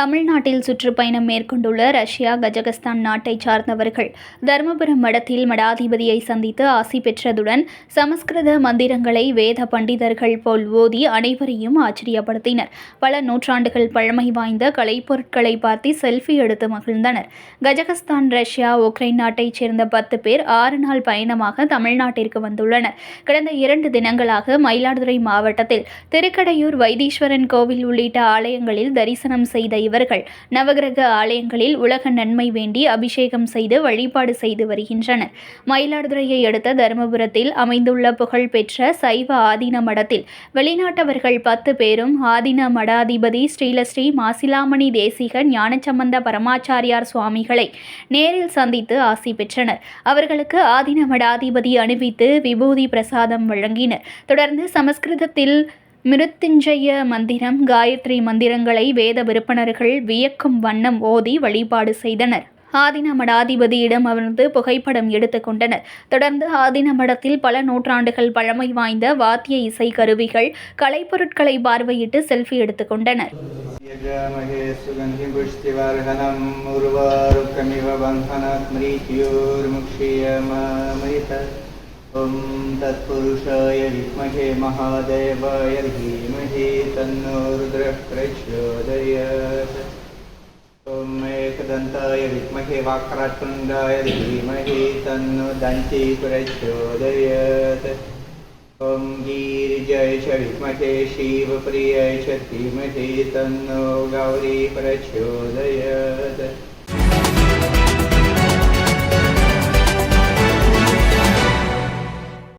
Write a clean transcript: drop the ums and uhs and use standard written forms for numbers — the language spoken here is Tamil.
தமிழ்நாட்டில் சுற்றுப்பயணம் மேற்கொண்டுள்ள ரஷ்யா, கஜகஸ்தான் நாட்டைச் சார்ந்தவர்கள் தருமபுரம் மடத்தில் மடாதிபதியை சந்தித்து ஆசி பெற்றதுடன் சமஸ்கிருத மந்திரங்களை வேத பண்டிதர்கள் போல் ஓதி அனைவரையும் ஆச்சரியப்படுத்தினர். பல நூற்றாண்டுகள் பழமை வாய்ந்த கலைப்பொருட்களை பார்த்து செல்ஃபி எடுத்து மகிழ்ந்தனர். கஜகஸ்தான், ரஷ்யா, உக்ரைன் நாட்டைச் சேர்ந்த 10 பேர் 6 நாள் பயணமாக தமிழ்நாட்டிற்கு வந்துள்ளனர். கடந்த 2 தினங்களாக மயிலாடுதுறை மாவட்டத்தில் திருக்கடையூர் வைத்தீஸ்வரன் கோவில் உள்ளிட்ட ஆலயங்களில் தரிசனம் செய்த இவர்கள் நவகிரக ஆலயங்களில் உலக நன்மை வேண்டி அபிஷேகம் செய்து வழிபாடு செய்து வருகின்றனர். மயிலாடுதுறையை அடுத்த தருமபுரத்தில் அமைந்துள்ள புகழ்பெற்ற சைவ ஆதீன மடத்தில் வெளிநாட்டவர்கள் 10 பேரும் ஆதீன மடாதிபதி ஸ்ரீலஸ்ரீ மாசிலாமணி தேசிக ஞானசம்பந்த பரமாச்சாரியார் சுவாமிகளை நேரில் சந்தித்து ஆசி பெற்றனர். அவர்களுக்கு ஆதீன மடாதிபதி அணிவித்து விபூதி பிரசாதம் வழங்கினர். தொடர்ந்து சமஸ்கிருதத்தில் மிருத்யுஞ்சய மந்திரம், காயத்ரி மந்திரங்களை வேத விற்பனர்கள் வியக்கும் வண்ணம் ஓதி வழிபாடு செய்தனர். ஆதீன மடாதிபதியிடம் அமர்ந்து புகைப்படம் எடுத்துக் கொண்டனர். தொடர்ந்து ஆதீன மடத்தில் பல நூற்றாண்டுகள் பழமை வாய்ந்த வாத்திய இசை கருவிகள், கலைப்பொருட்களை பார்வையிட்டு செல்ஃபி எடுத்துக் கொண்டனர். ओम तत्पुरुषाय विद्महे महादेवाय धीमहि तन्नो रुद्रः प्रचोदयात्। ओम एकदन्ताय विद्महे वक्रतुण्डाय धीमहि तन्नो दन्ती प्रचोदयात्। ओम गिरिजाय च विद्महे शिवप्रियाय च धीमहि तन्नो गौरी प्रचोदयात्।